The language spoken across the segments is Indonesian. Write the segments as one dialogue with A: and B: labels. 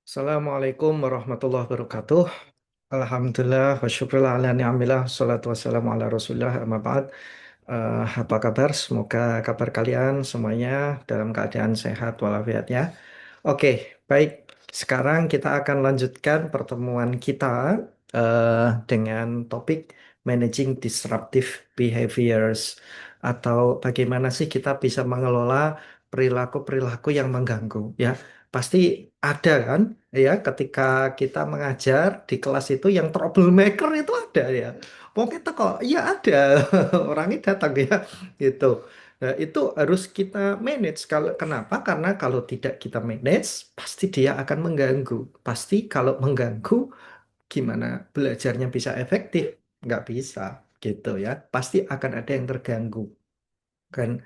A: Assalamualaikum warahmatullahi wabarakatuh. Alhamdulillah wa syukurlah ala ni'amillah. Salatu wassalamu ala rasulillah amma ba'd. Apa kabar? Semoga kabar kalian semuanya dalam keadaan sehat walafiat ya. Oke, baik. Sekarang kita akan lanjutkan pertemuan kita dengan topik Managing Disruptive Behaviors atau bagaimana sih kita bisa mengelola perilaku-perilaku yang mengganggu ya. Pasti ada kan ya ketika kita mengajar di kelas itu yang troublemaker itu ada ya. Pokoknya itu kok iya ada orangnya datang ya gitu. Nah, itu harus kita manage. Kalau kenapa? Karena kalau tidak kita manage, pasti dia akan mengganggu. Pasti kalau mengganggu, gimana belajarnya bisa efektif? Nggak bisa, gitu ya. Pasti akan ada yang terganggu. Kan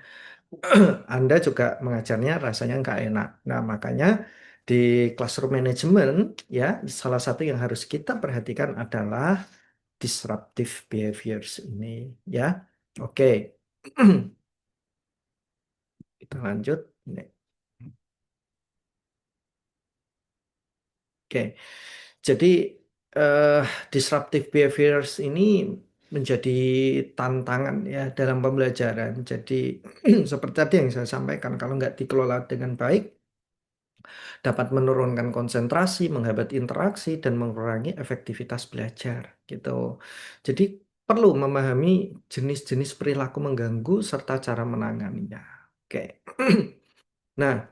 A: Anda juga mengajarnya rasanya nggak enak. Nah, makanya di classroom management, ya, salah satu yang harus kita perhatikan adalah disruptive behaviors ini, ya. Oke, kita lanjut. Ini. Oke, jadi eh, disruptive behaviors ini menjadi tantangan ya dalam pembelajaran. Jadi seperti tadi yang saya sampaikan, kalau nggak dikelola dengan baik, dapat menurunkan konsentrasi, menghambat interaksi, dan mengurangi efektivitas belajar. Gitu. Jadi perlu memahami jenis-jenis perilaku mengganggu serta cara menanganinya. Oke. Nah,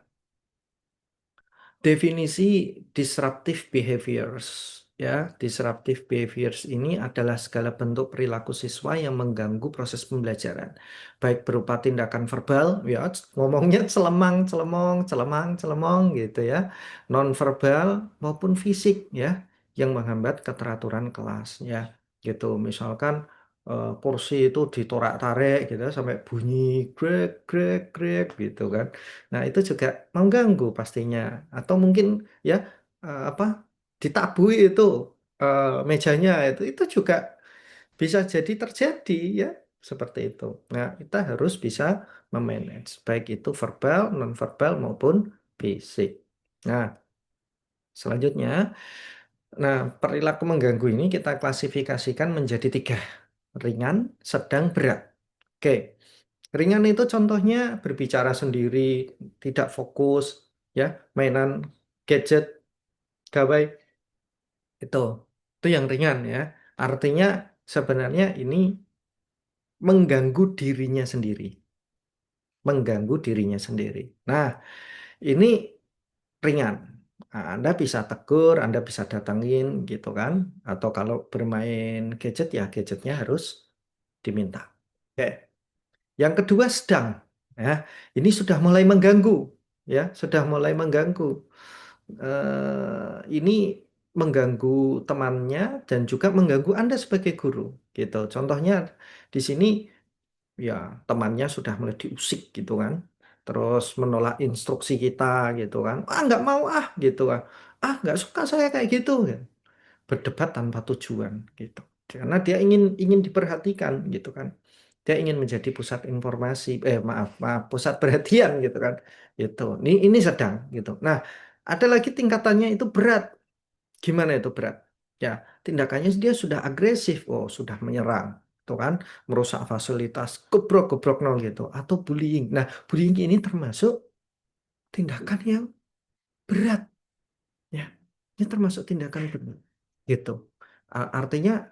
A: definisi disruptive behaviors ya, disruptive behaviors ini adalah segala bentuk perilaku siswa yang mengganggu proses pembelajaran, baik berupa tindakan verbal, ya ngomongnya celemang, celemong, celemang, celemong gitu ya, nonverbal maupun fisik ya, yang menghambat keteraturan kelas ya, gitu. Misalkan kursi itu ditorak-tarik gitu sampai bunyi grek grek grek gitu kan. Nah, itu juga mengganggu pastinya. Atau mungkin ya apa ditabui itu mejanya itu juga bisa jadi terjadi ya seperti itu. Nah, kita harus bisa memanage baik itu verbal, nonverbal maupun fisik. Nah, selanjutnya, nah perilaku mengganggu ini kita klasifikasikan menjadi tiga, ringan, sedang, berat. Oke. Ringan itu contohnya berbicara sendiri, tidak fokus, ya, mainan gadget, gawai, itu. Itu yang ringan ya. Artinya sebenarnya ini mengganggu dirinya sendiri, mengganggu dirinya sendiri. Nah, ini ringan. Nah, Anda bisa tegur, Anda bisa datangin gitu kan. Atau kalau bermain gadget ya gadgetnya harus diminta. Oke. Yang kedua sedang, ya, ini sudah mulai mengganggu, ya, sudah mulai mengganggu. Ini mengganggu temannya dan juga mengganggu Anda sebagai guru, gitu. Contohnya di sini, ya, temannya sudah mulai diusik, gitu kan, terus menolak instruksi kita, gitu kan, nggak mau gitu kan, nggak suka saya kayak gitu, kan berdebat tanpa tujuan gitu. Karena dia ingin diperhatikan gitu kan. Dia ingin menjadi pusat informasi, maaf, maaf, pusat perhatian gitu kan. Gitu. Ini sedang gitu. Nah, ada lagi tingkatannya itu berat. Gimana itu berat? Ya, tindakannya dia sudah agresif, oh, sudah menyerang. Tuh kan, merusak fasilitas, gebrok-gebrok nol gitu atau bullying. Nah, bullying ini termasuk tindakan yang berat ya. Ini termasuk tindakan berat gitu. Artinya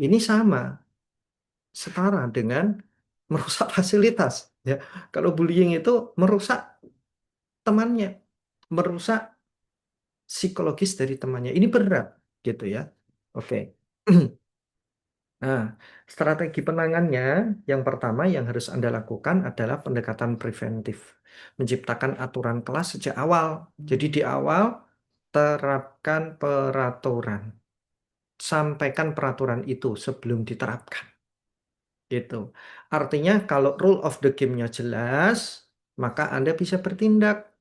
A: ini sama, setara dengan merusak fasilitas. Ya, kalau bullying itu merusak temannya, merusak psikologis dari temannya. Ini berat, gitu ya. Oke. Nah, strategi penanganannya yang pertama yang harus Anda lakukan adalah pendekatan preventif, menciptakan aturan kelas sejak awal. Jadi di awal terapkan peraturan, sampaikan peraturan itu sebelum diterapkan. Gitu. Artinya kalau rule of the game-nya jelas, maka Anda bisa bertindak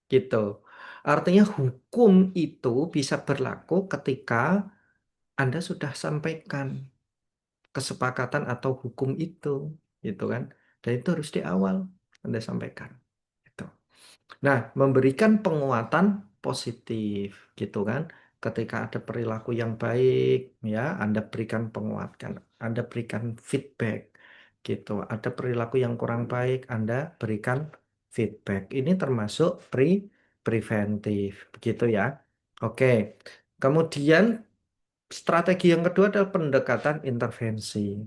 A: gitu. Artinya hukum itu bisa berlaku ketika Anda sudah sampaikan kesepakatan atau hukum itu, gitu kan. Dan itu harus di awal Anda sampaikan. Gitu. Nah, memberikan penguatan. positif gitu kan. Ketika ada perilaku yang baik, ya, Anda berikan penguatan, Anda berikan feedback gitu. Ada perilaku yang kurang baik, Anda berikan feedback. Ini termasuk preventif, begitu ya. Oke. Kemudian strategi yang kedua adalah pendekatan intervensi.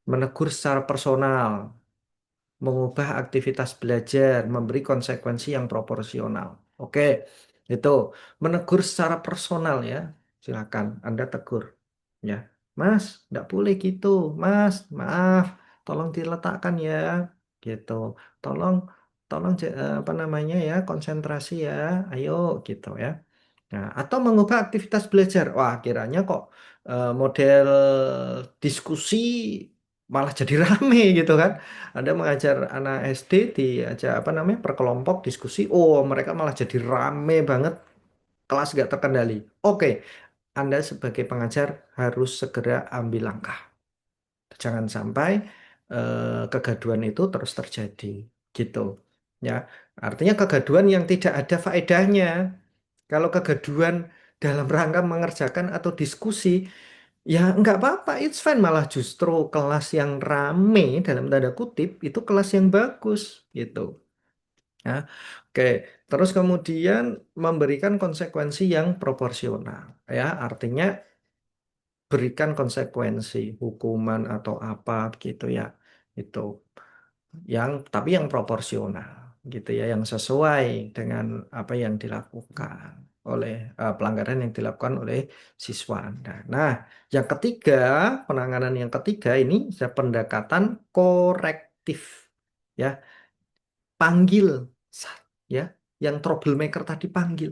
A: Menegur secara personal, mengubah aktivitas belajar, memberi konsekuensi yang proporsional. Oke, itu menegur secara personal ya. Silakan Anda tegur. Ya, Mas, nggak boleh gitu. Mas, maaf, tolong diletakkan ya. Gitu. Tolong, apa namanya ya, konsentrasi ya. Ayo, gitu ya. Nah, atau mengubah aktivitas belajar. Wah, kiranya kok model diskusi malah jadi rame gitu kan. Anda mengajar anak SD diajak apa namanya perkelompok diskusi. Oh, mereka malah jadi rame banget. Kelas nggak terkendali. Oke, Anda sebagai pengajar harus segera ambil langkah. Jangan sampai kegaduhan itu terus terjadi. Gitu. Ya, artinya kegaduhan yang tidak ada faedahnya. Kalau kegaduhan dalam rangka mengerjakan atau diskusi, ya nggak apa-apa, it's fine. Malah justru kelas yang rame, dalam tanda kutip, itu kelas yang bagus, gitu. Ya, oke. Terus kemudian memberikan konsekuensi yang proporsional. Ya, artinya berikan konsekuensi, hukuman atau apa, gitu ya. Itu tapi yang proporsional gitu ya, yang sesuai dengan apa yang dilakukan oleh pelanggaran yang dilakukan oleh siswa Anda. Nah, yang ketiga, penanganan yang ketiga ini ada pendekatan korektif ya, panggil ya, yang troublemaker tadi panggil.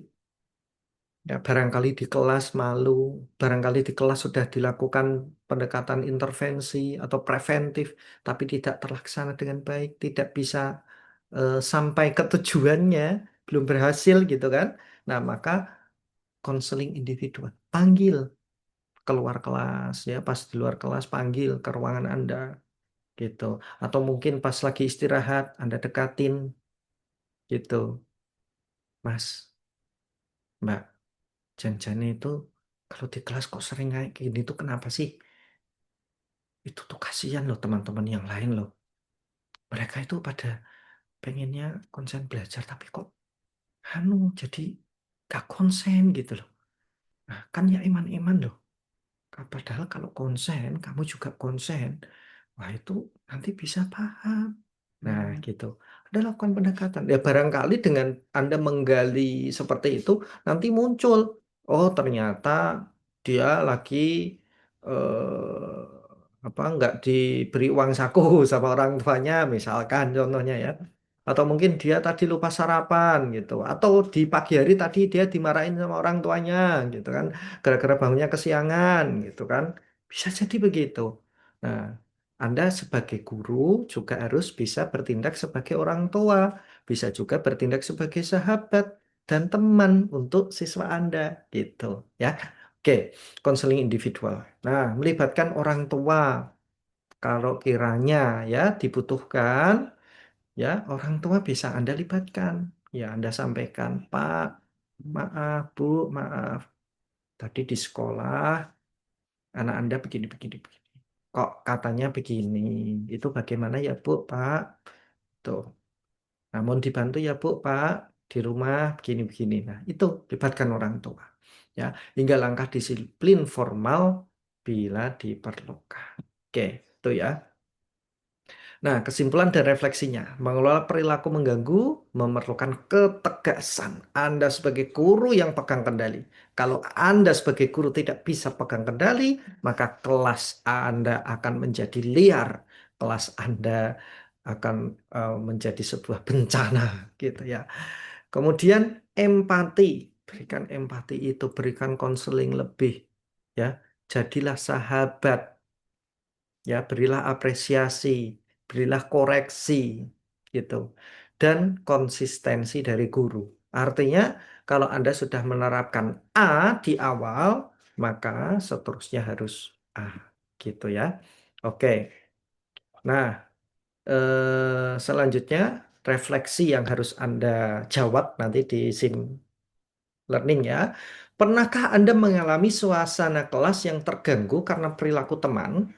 A: Ya, barangkali di kelas malu, barangkali di kelas sudah dilakukan pendekatan intervensi atau preventif, tapi tidak terlaksana dengan baik, tidak bisa sampai ke tujuannya, belum berhasil gitu kan. Nah, maka konseling individual, panggil keluar kelas ya, pas di luar kelas panggil ke ruangan Anda gitu. Atau mungkin pas lagi istirahat Anda dekatin gitu. Mas, Mbak, janjiannya itu kalau di kelas kok sering kayak gini tuh kenapa sih? Itu tuh kasihan loh teman-teman yang lain loh. Mereka itu pada pengennya konsen belajar tapi kok jadi gak konsen gitu loh. Nah, kan ya iman-iman loh. Padahal kalau konsen, kamu juga konsen. Wah itu nanti bisa paham. Nah gitu. Anda lakukan pendekatan. Ya barangkali dengan Anda menggali seperti itu, nanti muncul. Oh ternyata dia lagi apa nggak diberi uang saku sama orang tuanya, misalkan contohnya ya. Atau mungkin dia tadi lupa sarapan gitu. Atau di pagi hari tadi dia dimarahin sama orang tuanya gitu kan. Gara-gara bangunnya kesiangan gitu kan. Bisa jadi begitu. Nah, Anda sebagai guru juga harus bisa bertindak sebagai orang tua. Bisa juga bertindak sebagai sahabat dan teman untuk siswa Anda gitu ya. Oke, konseling individual. Nah, melibatkan orang tua kalau kiranya ya dibutuhkan. Ya, orang tua bisa Anda libatkan. Ya, Anda sampaikan, Pak, maaf, Bu, maaf. Tadi di sekolah, anak Anda begini, begini, begini. Kok katanya begini? Itu bagaimana ya, Bu, Pak? Tuh. Namun dibantu ya, Bu, Pak. Di rumah begini, begini. Nah, itu libatkan orang tua. Ya, hingga langkah disiplin formal bila diperlukan. Oke, itu ya. Nah, kesimpulan dan refleksinya, mengelola perilaku mengganggu memerlukan ketegasan. Anda sebagai guru yang pegang kendali. Kalau Anda sebagai guru tidak bisa pegang kendali, maka kelas Anda akan menjadi liar. Kelas Anda akan menjadi sebuah bencana, gitu ya. Kemudian empati, berikan empati itu, berikan konseling lebih, ya. Jadilah sahabat. Ya, berilah apresiasi, berilah koreksi, gitu. Dan konsistensi dari guru. Artinya, kalau Anda sudah menerapkan A di awal, maka seterusnya harus A, gitu ya. Oke. Nah, selanjutnya refleksi yang harus Anda jawab nanti di SIM learning ya. Pernahkah Anda mengalami suasana kelas yang terganggu karena perilaku teman?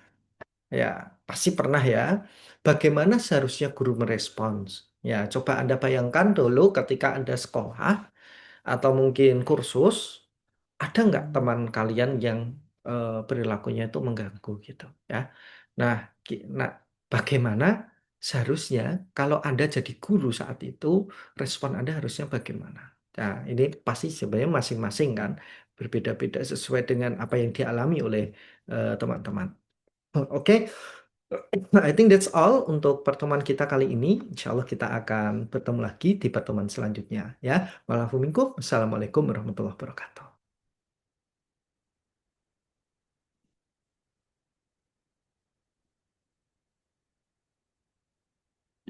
A: Ya, pasti pernah ya. Bagaimana seharusnya guru merespons? Ya, coba Anda bayangkan dulu ketika Anda sekolah atau mungkin kursus, ada nggak teman kalian yang perilakunya itu mengganggu gitu ya? Nah, nah, bagaimana seharusnya kalau Anda jadi guru saat itu, respon Anda harusnya bagaimana? Nah, ini pasti sebenarnya masing-masing kan berbeda-beda sesuai dengan apa yang dialami oleh teman-teman. Oke, I think that's all untuk pertemuan kita kali ini. Insya Allah kita akan bertemu lagi di pertemuan selanjutnya ya. Walaupun Assalamualaikum warahmatullahi wabarakatuh.